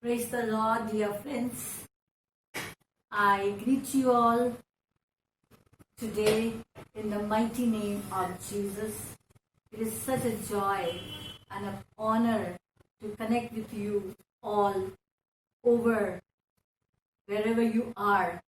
Praise the Lord, dear friends. I greet you all today in the mighty name of Jesus. It is such a joy and an honor to connect with you all over wherever you are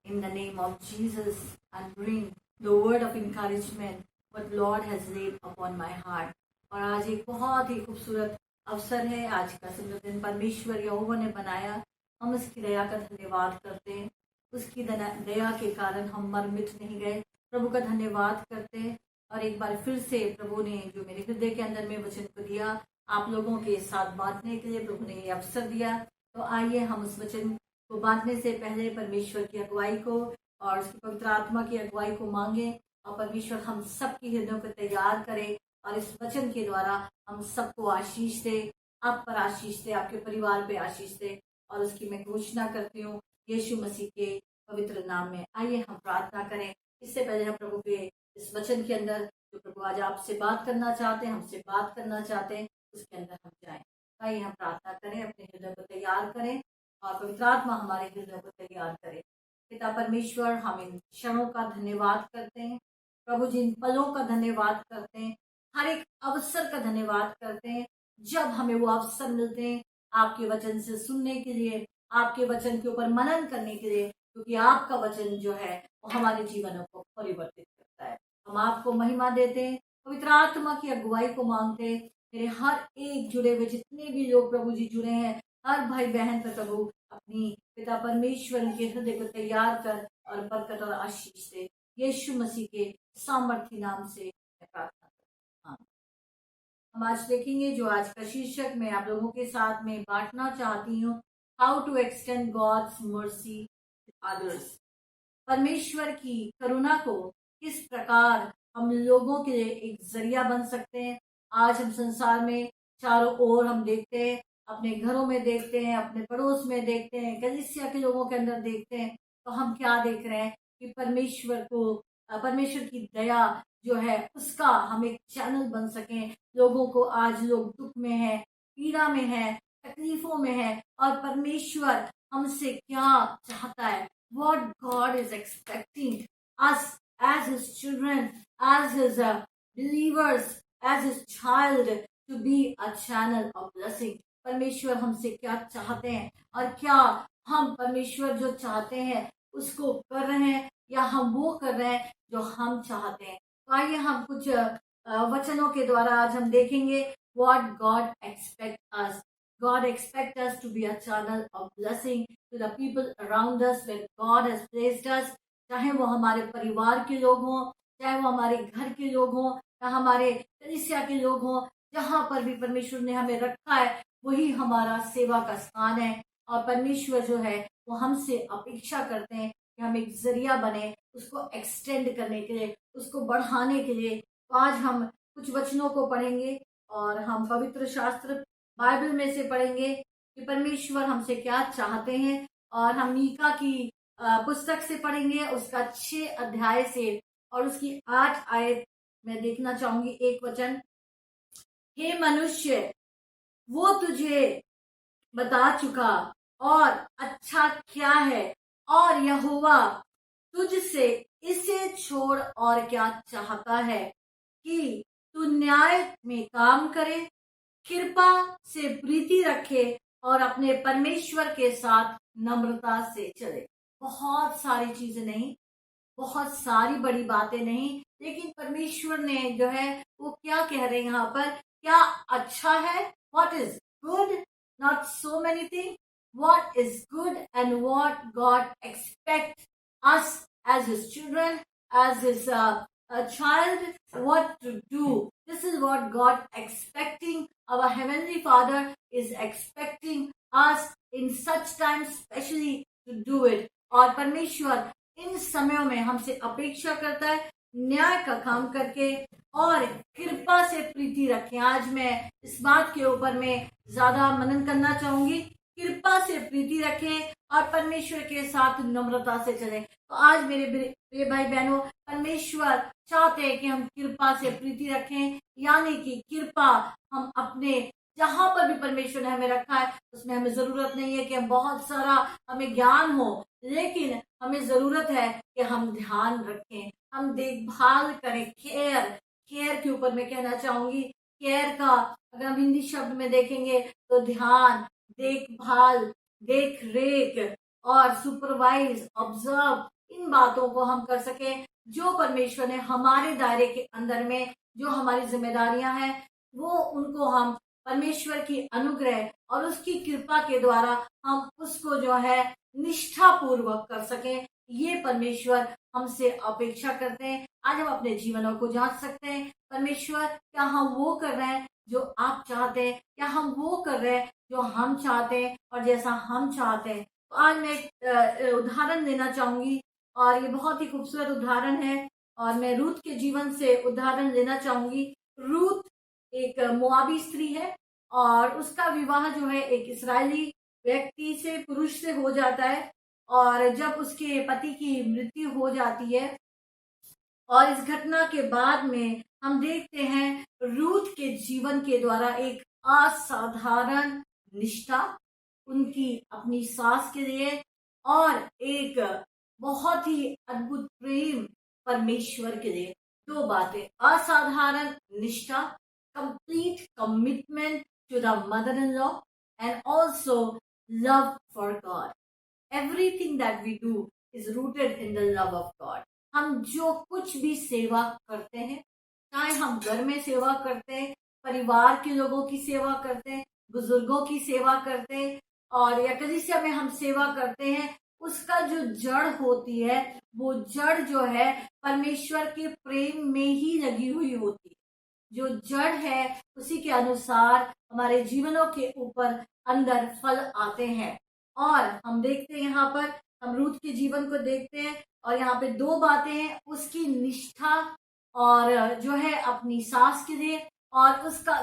in the name of Jesus and bring the word of encouragement what Lord has laid upon my heart. और आज एक बहुत ही खूबसूरत अवसर है। आज का सुंदर दिन परमेश्वर यहोवा ने बनाया। हम उसकी दया का धन्यवाद करते हैं। उसकी दया के कारण हम मर मिट नहीं गए। प्रभु का धन्यवाद करते हैं। और एक बार फिर से प्रभु ने जो मेरे हृदय के अंदर में वचन को दिया, आप लोगों के साथ बांटने के लिए प्रभु ने ये अवसर दिया। तो आइए हम उस वचन को बांटने से पहले परमेश्वर की अगुवाई को और उसकी पवित्र आत्मा की अगुवाई को मांगे और परमेश्वर हम सबकी हृदयों को तैयार करे और इस वचन के द्वारा हम सबको आशीष दे, आप पर आशीष दे, आपके परिवार पे आशीष दे। और उसकी मैं घोषणा करती हूँ यीशु मसीह के पवित्र नाम में। आइए हम प्रार्थना करें। इससे पहले हम प्रभु के इस वचन के अंदर जो प्रभु आज आपसे बात करना चाहते हैं, हमसे बात करना चाहते हैं, उसके अंदर हम जाएं। आइए हम प्रार्थना करें, अपने हृदय को तैयार करें और पवित्र आत्मा हमारे हृदय को तैयार करे। पिता परमेश्वर, हम इन क्षणों का धन्यवाद करते हैं प्रभु जी, इन पलों का धन्यवाद करते हैं, हर एक अवसर का धन्यवाद करते हैं जब हमें वो अवसर मिलते हैं आपके वचन से सुनने के लिए, आपके वचन के ऊपर मनन करने के लिए, क्योंकि आपका वचन जो है वो हमारे जीवनों को परिवर्तित करता है। हम आपको महिमा देते हैं, पवित्र आत्मा की अगुवाई को मांगते हैं। मेरे हर एक जुड़े हुए जितने भी लोग प्रभु जी जुड़े हैं, हर भाई बहन पर प्रभु अपनी पिता परमेश्वर के हृदय को तैयार कर और बरकत और आशीष दे। यीशु मसीह के सामर्थी नाम से मैं प्रार्थना करता हूं। हम आज देखेंगे जो आज का शीर्षक मैं आप लोगों के साथ में बांटना चाहती हूँ, how to extend God's mercy to others. परमेश्वर की करुणा को किस प्रकार हम लोगों के लिए एक जरिया बन सकते हैं। आज हम संसार में चारों ओर हम देखते हैं, अपने घरों में देखते हैं, अपने पड़ोस में देखते हैं, कलीसिया के लोगों के अंदर देखते हैं, तो हम क्या देख रहे हैं कि परमेश्वर की दया जो है उसका हम एक चैनल बन सकें। लोगों को आज लोग दुख में है, पीड़ा में है, तकलीफों में है, और परमेश्वर हमसे क्या चाहता है, what God is expecting us as his children, as his believers, as his child to be a channel of blessing। परमेश्वर हमसे क्या चाहते हैं और क्या हम परमेश्वर जो चाहते हैं उसको कर रहे हैं या हम वो कर रहे हैं जो हम चाहते हैं। तो आइए हम कुछ वचनों के द्वारा आज हम देखेंगे what God expect us। God expect us to be a channel of blessing to the people around us where God has placed us। चाहे वो हमारे परिवार के लोग हों, चाहे वो हमारे घर के लोग हों, या हमारे कलीसिया के लोग हों, जहां पर भी परमेश्वर ने हमें रखा है वही हमारा सेवा का स्थान है। और परमेश्वर जो है वो हमसे अपेक्षा करते हैं कि हम एक जरिया बने उसको एक्सटेंड करने के लिए, उसको बढ़ाने के लिए। तो आज हम कुछ वचनों को पढ़ेंगे और हम पवित्र शास्त्र बाइबल में से पढ़ेंगे कि परमेश्वर हमसे क्या चाहते हैं। और हम मीका की पुस्तक से पढ़ेंगे, उसका 6 अध्याय से और उसकी 8 आयत मैं देखना चाहूंगी। एक वचन, हे मनुष्य, वो तुझे बता चुका और अच्छा क्या है, और यहोवा तुझसे इसे छोड़ और क्या चाहता है कि तू न्याय में काम करे, कृपा से प्रीति रखे और अपने परमेश्वर के साथ नम्रता से चले। बहुत सारी चीजें नहीं, बहुत सारी बड़ी बातें नहीं, लेकिन परमेश्वर ने जो है वो क्या कह रहे हैं यहाँ पर, क्या अच्छा है, what is good, not so many things, what is good and what God expects us as his children, as his a child, what to do. This is what God expecting. Our heavenly Father is expecting us in such times especially to do it। और परमेश्वर इन समयों में हमसे अपेक्षा करता है न्याय का काम करके और कृपा से प्रीति रखें। आज मैं इस बात के ऊपर में ज्यादा मनन करना चाहूंगी, कृपा से प्रीति रखें और परमेश्वर के साथ नम्रता से चलें। तो आज मेरे भाई बहनों, परमेश्वर चाहते हैं कि हम कृपा से प्रीति रखें, यानी कि कृपा हम अपने जहां पर भी परमेश्वर ने हमें रखा है उसमें हमें जरूरत नहीं है कि हम बहुत सारा हमें ज्ञान हो, लेकिन हमें जरूरत है कि हम ध्यान रखें, हम देखभाल करें। केयर, केयर के ऊपर मैं कहना चाहूंगी, केयर का अगर हम हिंदी शब्द में देखेंगे तो ध्यान, देखभाल, देख रेख और सुपरवाइज, ऑब्जर्व, इन बातों को हम कर सके जो परमेश्वर ने हमारे दायरे के अंदर में जो हमारी जिम्मेदारियां हैं वो उनको हम परमेश्वर की अनुग्रह और उसकी कृपा के द्वारा हम उसको जो है निष्ठा पूर्वक कर सके। ये परमेश्वर हमसे अपेक्षा करते हैं। आज हम अपने जीवनों को जांच सकते हैं, परमेश्वर क्या हम वो कर रहे हैं जो आप चाहते हैं, क्या हम वो कर रहे हैं जो हम चाहते हैं और जैसा हम चाहते हैं। तो आज मैं एक उदाहरण देना चाहूंगी और ये बहुत ही खूबसूरत उदाहरण है और मैं रूथ के जीवन से उदाहरण लेना चाहूंगी। रूथ एक मोआबी स्त्री है और उसका विवाह जो है एक इस्राएली व्यक्ति से, पुरुष से हो जाता है और जब उसके पति की मृत्यु हो जाती है और इस घटना के बाद में हम देखते हैं रूथ के जीवन के द्वारा एक असाधारण निष्ठा उनकी अपनी सास के लिए और एक बहुत ही अद्भुत प्रेम परमेश्वर के लिए। दो बातें, असाधारण निष्ठा, complete commitment to the mother-in-law, and also love for God. Everything that we do is rooted in the love of God. हम जो कुछ भी सेवा करते हैं, चाहे हम घर में सेवा करते हैं, परिवार के लोगों की सेवा करते हैं, बुजुर्गों की सेवा करते हैं और या कलीसिया में हम सेवा करते हैं, उसका जो जड़ होती है वो जड़ जो है परमेश्वर के प्रेम में ही लगी हुई होती है। जो जड़ है उसी के अनुसार हमारे जीवनों के ऊपर अंदर फल आते हैं। और हम देखते हैं यहाँ पर हम रूथ के जीवन को देखते हैं और यहाँ पे दो बातें हैं, उसकी निष्ठा और जो है अपनी सास के लिए और उसका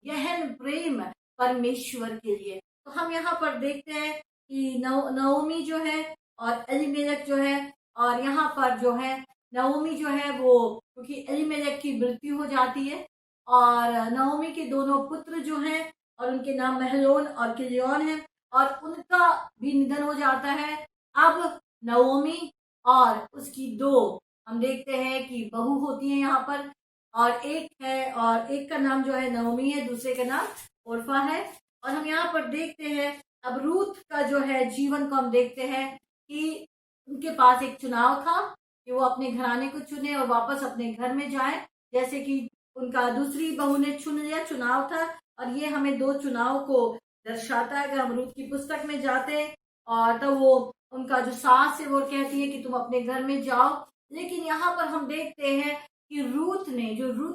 गहन प्रेम परमेश्वर के लिए। तो हम यहाँ पर देखते हैं कि नओमी जो है और एलीमेलेक जो है और यहाँ पर जो है नओमी जो है वो क्योंकि एलीमेलेक की मृत्यु हो जाती है और नओमी के दोनों पुत्र जो हैं और उनके नाम महलोन और किलियोन है और उनका भी निधन हो जाता है। अब नओमी और उसकी दो हम देखते हैं कि बहू होती है यहाँ पर और एक है और एक का नाम जो है नओमी है, दूसरे का नाम ओरफा है। और हम यहाँ पर देखते हैं अब रूथ का जो है जीवन को हम देखते हैं कि उनके पास एक चुनाव था कि वो अपने घराने को चुने और वापस अपने घर में जाए, जैसे कि उनका दूसरी बहू ने चुन लिया, चुनाव था। और ये हमें दो चुनाव को दर्शाता है। अगर हम रूथ की पुस्तक में जाते हैं और तो वो उनका जो सास है वो कहती है कि तुम अपने घर में जाओ, लेकिन यहाँ पर हम देखते हैं कि रूथ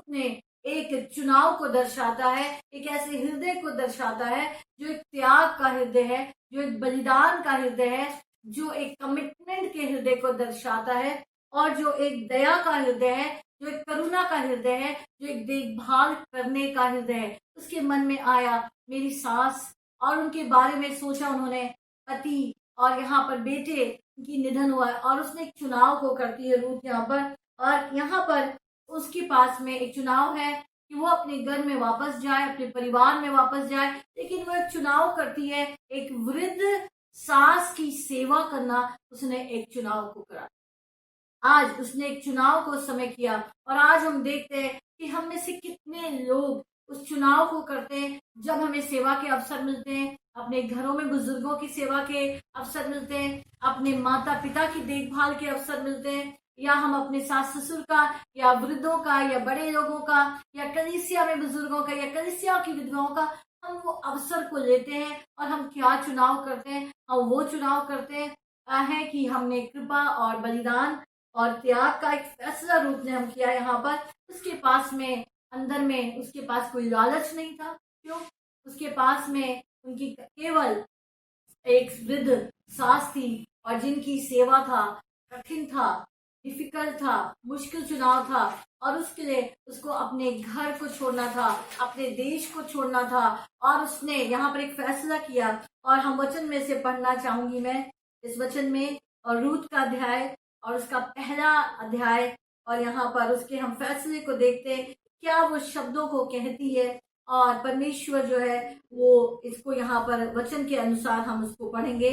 ने एक चुनाव को दर्शाता है, एक ऐसे हृदय को दर्शाता है जो एक त्याग का हृदय है, जो एक बलिदान का हृदय है, जो एक कमिटमेंट के हृदय को दर्शाता है और जो एक दया का हृदय है, जो एक करुणा का हृदय है, जो एक देखभाल करने का हृदय है। उसके मन में आया मेरी सास और उनके बारे में सोचा उन्होंने, पति और यहाँ पर बेटे की निधन हुआ है और उसने एक चुनाव को करती है रूथ यहाँ पर। और यहाँ पर उसके पास में एक चुनाव है कि वो अपने घर में वापस जाए, अपने परिवार में वापस जाए, लेकिन वो एक चुनाव करती है, एक वृद्ध सास की सेवा करना उसने एक चुनाव को करा। आज उसने एक चुनाव को समय किया और आज हम देखते हैं कि हम में से कितने लोग उस चुनाव को करते हैं। जब हमें सेवा के अवसर मिलते हैं, अपने घरों में बुजुर्गों की सेवा के अवसर मिलते हैं, अपने माता पिता की देखभाल के अवसर मिलते हैं, या हम अपने सास ससुर का या वृद्धों का या बड़े लोगों का या कलीसिया में बुजुर्गों का या कलीसिया की विधवाओं का हम वो अवसर को लेते हैं और हम क्या चुनाव करते हैं? हम वो चुनाव करते हैं कि हमने कृपा और बलिदान और त्याग का एक फैसला रूप ने हम किया यहाँ पर। उसके पास में अंदर में उसके पास कोई लालच नहीं था। क्यों? उसके पास में उनकी केवल एक वृद्ध सास थी और जिनकी सेवा था कठिन था, डिफिकल्ट था, मुश्किल चुनाव था और उसके लिए उसको अपने घर को छोड़ना था, अपने देश को छोड़ना था और उसने यहाँ पर एक फैसला किया। और हम वचन में से पढ़ना चाहूंगी मैं इस वचन में और रूथ का अध्याय और उसका पहला अध्याय और यहाँ पर उसके हम फैसले को देखते हैं, क्या वो शब्दों को कहती है और परमेश्वर जो है वो इसको यहाँ पर वचन के अनुसार हम उसको पढ़ेंगे।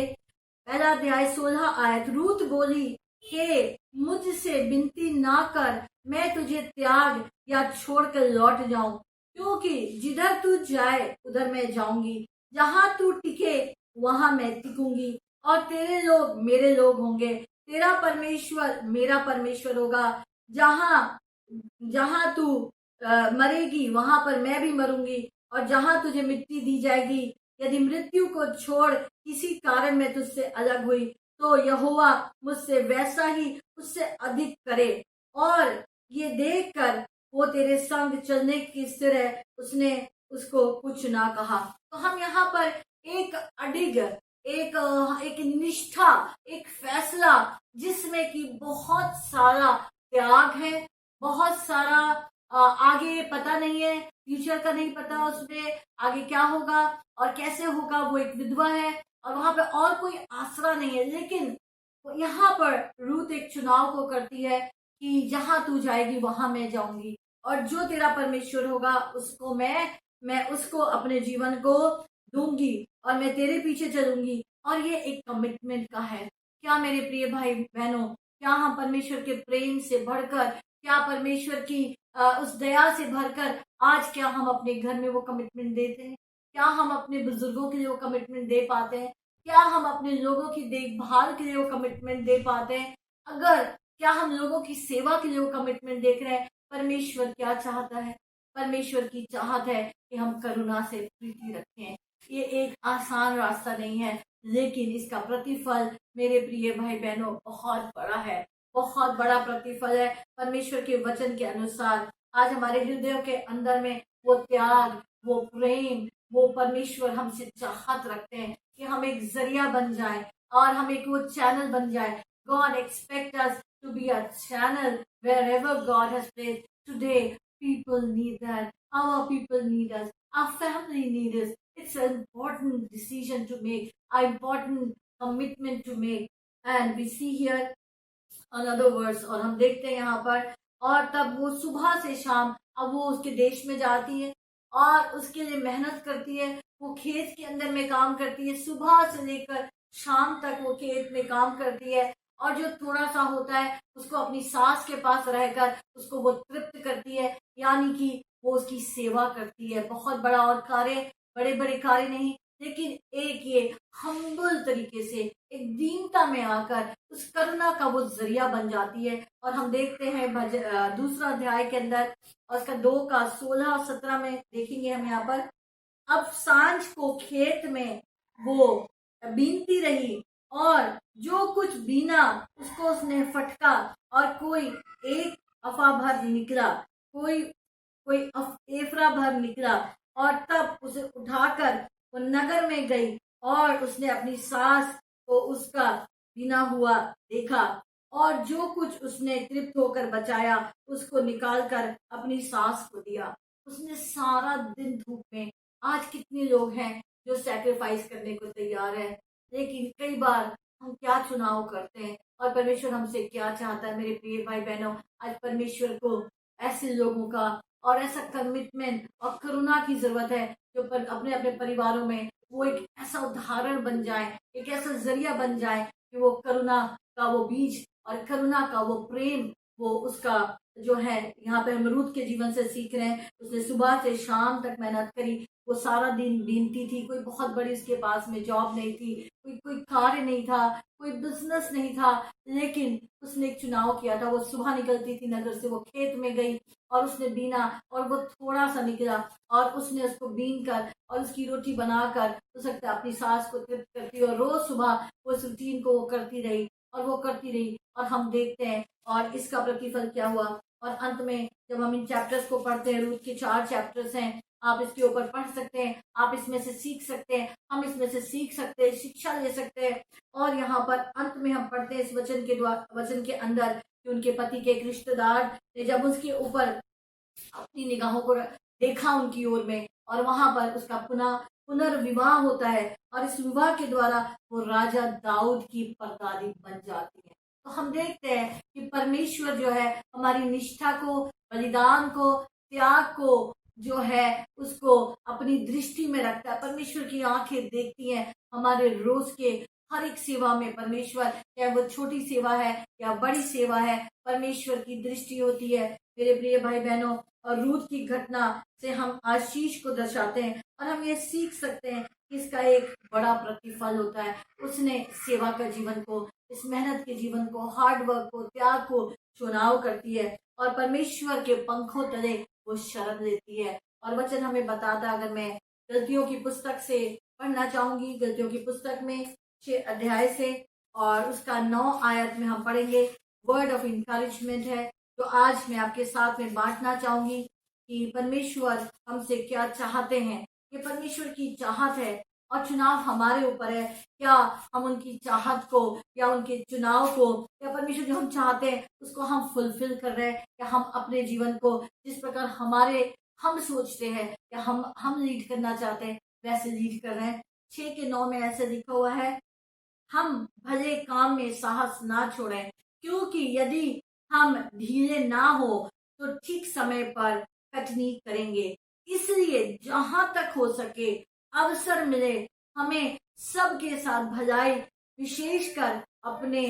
पहला अध्याय 16 आयत। रूत बोली कि मुझसे विनती ना कर, मैं तुझे त्याग या छोड़कर लौट जाऊं, क्योंकि जिधर तू जाए उधर मैं जाऊंगी, जहां तू टिके वहां मैं टिकूंगी, और तेरे लोग मेरे लोग होंगे, तेरा परमेश्वर मेरा परमेश्वर होगा। जहां जहां तू मरेगी वहां पर मैं भी मरूंगी, और जहां तुझे मिट्टी दी जाएगी, यदि मृत्यु को छोड़ किसी कारण में तुझसे अलग हुई, तो यहोवा मुझसे वैसा ही उससे अधिक करे, और ये देखकर वो तेरे संग चलने की स्थिर है। उसने उसको कुछ ना कहा। तो हम यहाँ पर एक अडिग, एक निष्ठा, एक फैसला जिसमें कि बहुत सारा त्याग है, बहुत सारा आगे पता नहीं है, फ्यूचर का नहीं पता उसमें आगे क्या होगा और कैसे होगा। वो एक विधवा है और वहां पे और कोई आसरा नहीं है, लेकिन यहाँ पर रूत एक चुनाव को करती है कि जहां तू जाएगी वहां मैं जाऊंगी, और जो तेरा परमेश्वर होगा उसको मैं उसको अपने जीवन को दूंगी, और मैं तेरे पीछे चलूंगी। और ये एक कमिटमेंट का है। क्या मेरे प्रिय भाई बहनों, क्या हम परमेश्वर के प्रेम से बढ़कर, क्या परमेश्वर की उस दया से भरकर आज क्या हम अपने घर में वो कमिटमेंट देते हैं? क्या हम अपने बुजुर्गों के लिए वो कमिटमेंट दे पाते हैं? क्या हम अपने लोगों की देखभाल के लिए वो कमिटमेंट दे पाते हैं? अगर क्या हम लोगों की सेवा के लिए वो कमिटमेंट देख रहे हैं? परमेश्वर क्या चाहता है? परमेश्वर की चाहत है कि हम करुणा से प्रीति रखें। ये एक आसान रास्ता नहीं है, लेकिन इसका प्रतिफल मेरे प्रिय भाई बहनों बहुत बड़ा है, बहुत बड़ा प्रतिफल है। परमेश्वर के वचन के अनुसार आज हमारे हृदयों के अंदर में वो त्याग, वो प्रेम, वो परमेश्वर हमसे चाहत रखते हैं कि हम एक जरिया बन जाए और हम एक वो चैनल बन जाए। God expect us to be a channel wherever God has placed. Today, people need that. Our people need us. Our family need us. It's an important decision to make, an important commitment to make. And we see here another verse, और हम देखते हैं यहाँ पर, और तब वो सुबह से शाम, अब वो उसके देश में जाती है और उसके लिए मेहनत करती है। वो खेत के अंदर में काम करती है, सुबह से लेकर शाम तक वो खेत में काम करती है, और जो थोड़ा सा होता है उसको अपनी सास के पास रहकर उसको वो तृप्त करती है, यानी कि वो उसकी सेवा करती है। बहुत बड़ा और कार्य, बड़े बड़े कार्य नहीं, लेकिन एक ये हम्बल तरीके से, एक दीनता में आकर उस करुणा का वो जरिया बन जाती है। और हम देखते हैं दूसरा अध्याय के अंदर और उसका 2 का 16 और 17 में देखेंगे हम यहाँ पर। अब सांझ को खेत में वो बीनती रही, और जो कुछ बीना उसको उसने फटका, और कोई एक अफा भर निकला, कोई कोई एफरा भर निकला, और तब उसे उठाकर वो नगर में गई, और उसने अपनी सास को उसका बिना हुआ देखा, और जो कुछ उसने तृप्त होकर बचाया उसको निकालकर अपनी सास को दिया। उसने सारा दिन धूप में, आज कितने लोग हैं जो सैक्रिफाइस करने को तैयार है, लेकिन कई बार हम क्या चुनाव करते हैं और परमेश्वर हमसे क्या चाहता है? मेरे प्रिय भाई बहनों, आज परमेश्वर को ऐसे लोगों का और ऐसा कमिटमेंट और करुणा की जरूरत है जो अपने अपने परिवारों में वो एक ऐसा उदाहरण बन जाए, एक ऐसा जरिया बन जाए कि वो करुणा का वो बीज और करुणा का वो प्रेम, वो उसका जो है, यहाँ पे हम रूत के जीवन से सीख रहे हैं। उसने सुबह से शाम तक मेहनत करी, वो सारा दिन बीनती थी। कोई बहुत बड़ी उसके पास में जॉब नहीं थी, कोई कोई कार्य नहीं था, कोई बिजनेस नहीं था, लेकिन उसने एक चुनाव किया था। वो सुबह निकलती थी नगर से, वो खेत में गई और उसने बीना, और वो थोड़ा सा निकला और उसने उसको बीन कर और उसकी रोटी बनाकर हो सकता है अपनी सास को तृप्त करती, और रोज सुबह वो उस रूटीन को वो करती रही और वो करती रही। और हम देखते हैं और इसका प्रतिफल क्या हुआ। और अंत में जब हम इन चैप्टर्स को पढ़ते हैं, रूत के 4 चैप्टर्स हैं, आप इसके ऊपर पढ़ सकते हैं, आप इसमें से सीख सकते हैं, हम इसमें से सीख सकते हैं, शिक्षा ले सकते हैं। और यहाँ पर अंत में हम पढ़ते हैं इस वचन के अंदर कि उनके पति के एक रिश्तेदार ने जब उसके ऊपर अपनी निगाहों को देखा उनकी ओर में, और वहां पर उसका पुनर्विवाह होता है, और इस विवाह के द्वारा वो राजा दाऊद की परदादी बन जाती है। तो हम देखते हैं कि परमेश्वर जो है हमारी निष्ठा को, बलिदान को, त्याग को जो है उसको अपनी दृष्टि में रखता है। परमेश्वर की आंखें देखती हैं हमारे रोज के हर एक सेवा में। परमेश्वर, चाहे वो छोटी सेवा है या बड़ी सेवा है, परमेश्वर की दृष्टि होती है। मेरे प्रिय भाई बहनों, और रूथ की घटना से हम आशीष को दर्शाते हैं और हम ये सीख सकते हैं कि इसका एक बड़ा प्रतिफल होता है। उसने सेवा का जीवन को, इस मेहनत के जीवन को, हार्ड वर्क को, त्याग को चुनाव करती है और परमेश्वर के पंखों तले वो शरण लेती है। और वचन हमें बताता, अगर मैं गलतियों की पुस्तक से पढ़ना चाहूंगी, गलतियों की पुस्तक में 6 अध्याय से और उसका 9 आयत में हम पढ़ेंगे। वर्ड ऑफ इंकरेजमेंट है जो आज मैं आपके साथ में बांटना चाहूंगी कि परमेश्वर हमसे क्या चाहते हैं। ये परमेश्वर की चाहत है और चुनाव हमारे ऊपर है। क्या हम उनकी चाहत को या उनके चुनाव को या परमेश्वर जो हम चाहते हैं उसको हम फुलफिल कर रहे हैं, या हम अपने जीवन को जिस प्रकार हम सोचते हैं या हम लीड करना चाहते हैं वैसे लीड कर रहे हैं। 6 के 9 में ऐसे लिखा हुआ है, हम भले काम में साहस ना छोड़ें, क्योंकि यदि हम ढीले ना हो तो ठीक समय पर कटनी करेंगे। इसलिए जहां तक हो सके, अवसर मिले, हमें सबके साथ भलाई, विशेषकर अपने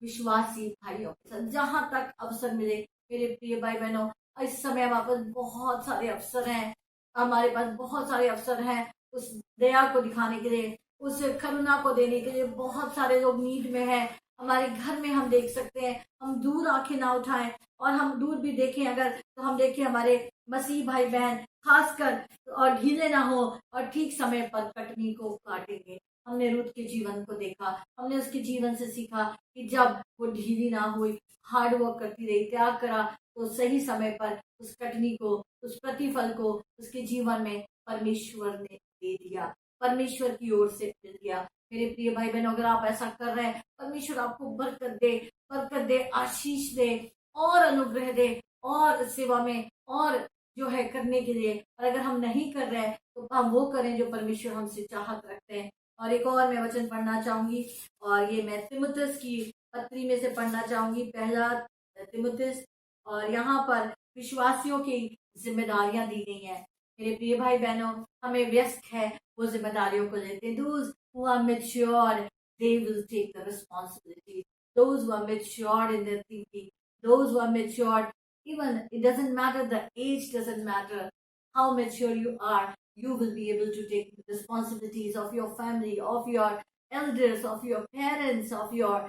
विश्वासी भाइयों के साथ जहां तक अवसर मिले। मेरे प्रिय भाई बहनों, इस समय हमारे पास बहुत सारे अवसर हैं, हमारे पास बहुत सारे अवसर हैं उस दया को दिखाने के लिए, उस करुणा को देने के लिए। बहुत सारे लोग नीड में हैं। हमारे घर में हम देख सकते हैं, हम दूर आंखें ना उठाएं और हम दूर भी देखें अगर, तो हम देखें हमारे मसीह भाई बहन खासकर, और ढीले ना हो और ठीक समय पर कटनी को काटेंगे। हमने रूथ के जीवन को देखा, हमने उसके जीवन से सीखा कि जब वो ढीली ना हुई, हार्ड वर्क करती रही, त्याग करा, तो सही समय पर उस कटनी को, उस प्रतिफल को उसके जीवन में परमेश्वर ने दे दिया, परमेश्वर की ओर से मिल गया। मेरे प्रिय भाई बहनों, अगर आप ऐसा कर रहे हैं, परमेश्वर आपको बरकत दे, आशीष दे और अनुग्रह दे और सेवा में और जो है करने के लिए। और अगर हम नहीं कर रहे हैं तो हम वो करें जो परमेश्वर हमसे चाहत रखते हैं। और एक और मैं वचन पढ़ना चाहूंगी, और ये मैं तिमुथियुस की पत्री में से पढ़ना चाहूंगी, पहला तिमुथियुस। और यहाँ पर विश्वासियों की जिम्मेदारियां दी गई हैं। मेरे प्रिय भाई बहनों, हमें व्यस्त है वो जिम्मेदारियों को लेते हैं। Those who are mature, they will take the responsibility. Those who are matured in their thinking, those who are matured, even it doesn't matter, the age doesn't matter, how mature you are, you will be able to take responsibilities of your family, of your elders, of your parents, of your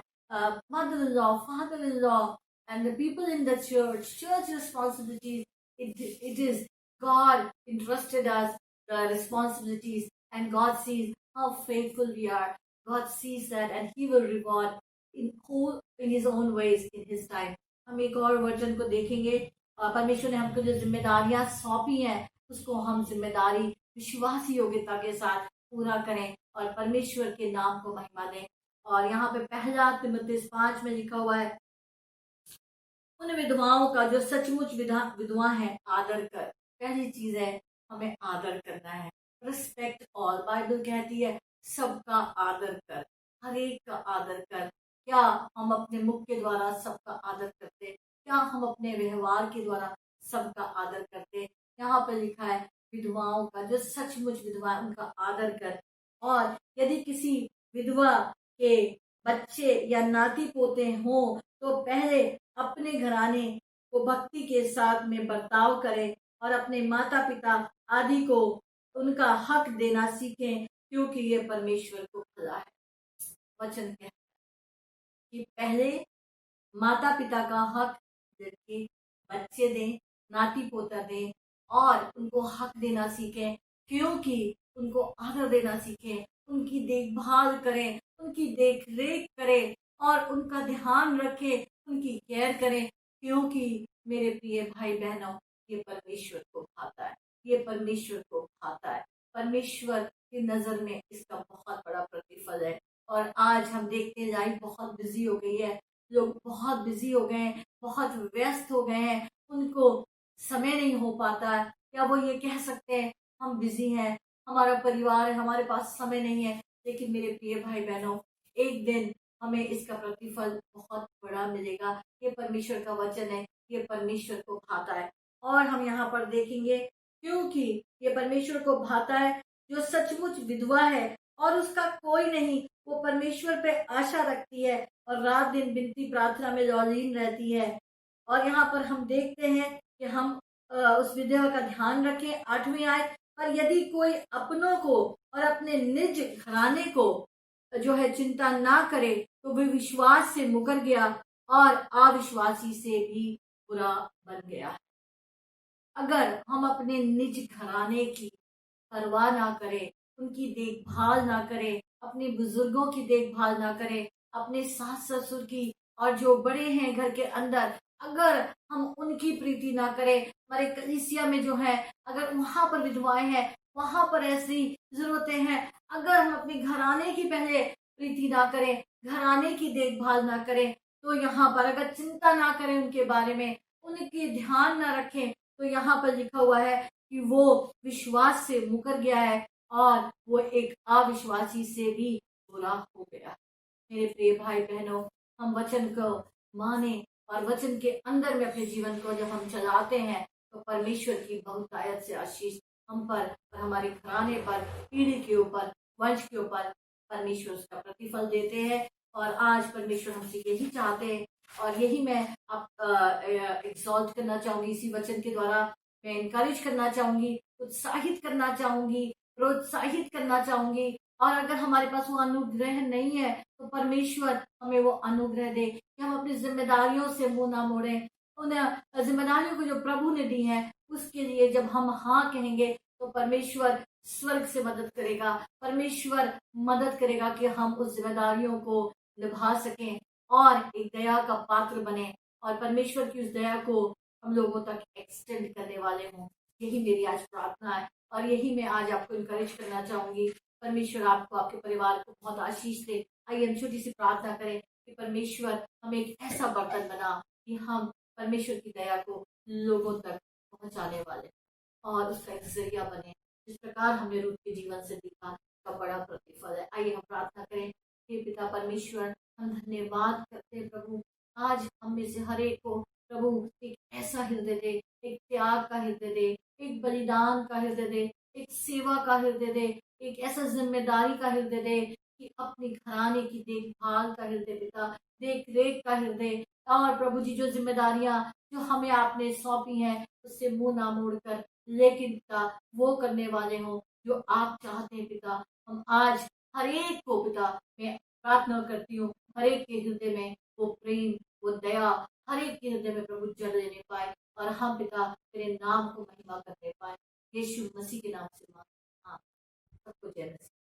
mother-in-law, father-in-law, and the people in the church responsibilities. It is God entrusted us the responsibilities, and God sees how faithful we are. God sees that, and He will reward in His own ways in His time. हम एक और वचन को देखेंगे। परमेश्वर ने हमको जो जिम्मेदारियां सौंपी हैं उसको हम जिम्मेदारी विश्वासी योग्यता के साथ पूरा करें और परमेश्वर के नाम को महिमा दें। और यहाँ पे पहला तिमुथियुस 5 में लिखा हुआ है, उन विधवाओं का जो सचमुच विधवा है आदर कर। पहली चीज है, हमें आदर करना है। रिस्पेक्ट ऑल, बाइबल कहती है सबका आदर कर, हर एक का आदर कर। क्या हम अपने मुख के द्वारा सबका आदर करते? क्या हम अपने व्यवहार के द्वारा सबका आदर करते? यहाँ पर लिखा है विधवाओं का जो सचमुच विधवा उनका आदर कर। और यदि किसी विधवा के बच्चे या नाती पोते हों तो पहले अपने घराने को भक्ति के साथ में बर्ताव करें और अपने माता पिता आदि को उनका हक देना सीखें, क्योंकि ये परमेश्वर को भला है। वचन कहता है कि पहले माता पिता का हक लड़के बच्चे दें, नाती पोता दें और उनको हक देना सीखें, क्योंकि उनको आदर देना सीखें, उनकी देखभाल करें, उनकी देख रेख करें और उनका ध्यान रखें, उनकी केयर करें, क्योंकि मेरे प्रिय भाई बहनों, ये परमेश्वर को भाता है, ये परमेश्वर को भाता है। परमेश्वर की नजर में इसका बहुत बड़ा प्रतिफल है। और आज हम देखते हैं लाइफ बहुत बिजी हो गई है, लोग बहुत बिजी हो गए हैं, बहुत व्यस्त हो गए हैं, उनको समय नहीं हो पाता। या वो ये कह सकते हैं हम बिजी हैं, हमारा परिवार है, हमारे पास समय नहीं है। लेकिन मेरे प्रिय भाई बहनों, एक दिन हमें इसका प्रतिफल बहुत बड़ा मिलेगा। ये परमेश्वर का वचन है, ये परमेश्वर को भाता है। और हम यहाँ पर देखेंगे क्योंकि ये परमेश्वर को भाता है। जो सचमुच विधवा है और उसका कोई नहीं, वो परमेश्वर पे आशा रखती है और रात दिन विनती प्रार्थना में लीन रहती है। और यहाँ पर हम देखते हैं कि हम उस विधवा का ध्यान रखें। 8वीं आयत, पर यदि कोई अपनों को और अपने निज घराने को जो है चिंता ना करे तो वे विश्वास से मुकर गया और अविश्वासी से भी बुरा बन गया। अगर हम अपने निज घराने की परवाह ना करें, उनकी देखभाल ना करें, अपने बुजुर्गों की देखभाल ना करें, अपने सास ससुर की और जो बड़े हैं घर के अंदर, अगर हम उनकी प्रीति ना करें, हमारे कलीसिया में जो है अगर वहां पर विधवाएं हैं, वहां पर ऐसी जरूरतें हैं, अगर हम अपने घराने की पहले प्रीति ना करें, घराने की देखभाल ना करें, तो यहाँ पर अगर चिंता ना करें उनके बारे में, उनके ध्यान ना रखें, तो यहाँ पर लिखा हुआ है कि वो विश्वास से मुकर गया है और वो एक अविश्वासी से भी बुरा हो गया। मेरे प्रिय भाई बहनों, हम वचन को माने और वचन के अंदर में अपने जीवन को जब हम चलाते हैं तो परमेश्वर की बहुतायत से आशीष हम पर और हमारे घराने पर, पीढ़ी के ऊपर, वंश के ऊपर परमेश्वर उसका प्रतिफल देते हैं। और आज परमेश्वर हमसे यही चाहते हैं और यही मैं आप एक्सॉल्ट करना चाहूंगी इसी वचन के द्वारा। मैं इनकरेज करना चाहूंगी, उत्साहित करना चाहूंगी, प्रोत्साहित करना चाहूंगी। और अगर हमारे पास वो अनुग्रह नहीं है तो परमेश्वर हमें वो अनुग्रह दे कि हम अपनी जिम्मेदारियों से मुंह ना मोड़ें। उन जिम्मेदारियों को जो प्रभु ने दी है उसके लिए जब हम हाँ कहेंगे तो परमेश्वर स्वर्ग से मदद करेगा, परमेश्वर मदद करेगा कि हम उस जिम्मेदारियों को निभा सकें और एक दया का पात्र बने और परमेश्वर की उस दया को हम लोगों तक एक्सटेंड करने वाले हों। यही मेरी आज प्रार्थना है और यही मैं आज आपको इनकरेज करना चाहूंगी। परमेश्वर आपको, आपके परिवार को बहुत आशीष दे। आइए हम छोटी सी प्रार्थना करें कि परमेश्वर हमें एक ऐसा बर्तन बना कि हम परमेश्वर की दया को लोगों तक पहुंचाने वाले और उसका एक जरिया बने। जिस प्रकार हमने रूत के जीवन से देखा का बड़ा प्रतिफल है। आइए हम प्रार्थना करें। हे पिता परमेश्वर, हम धन्यवाद करते हैं प्रभु, आज हम में से हर एक को प्रभु एक ऐसा हृदय दे, एक त्याग का हृदय दे, एक बलिदान का हृदय दे, एक सेवा का हृदय दे, एक ऐसा जिम्मेदारी का हृदय दे कि अपने घराने की देखभाल का हृदय पिता, देख रेख का हृदय। और प्रभु जी जो जिम्मेदारियां जो हमें आपने सौंपी हैं उससे मुंह ना मोड़कर, लेकिन पिता वो करने वाले हों जो आप चाहते हैं पिता। हम आज हर एक को पिता, मैं प्रार्थना करती हूँ हर एक के हृदय में वो प्रेम, वो दया हर एक के हृदय में प्रभु जल लेने पाए और हम पिता तेरे नाम को महिमा करने पाए। यीशु मसीह के नाम से मांगते हैं। हाँ, सबको जय मसीह।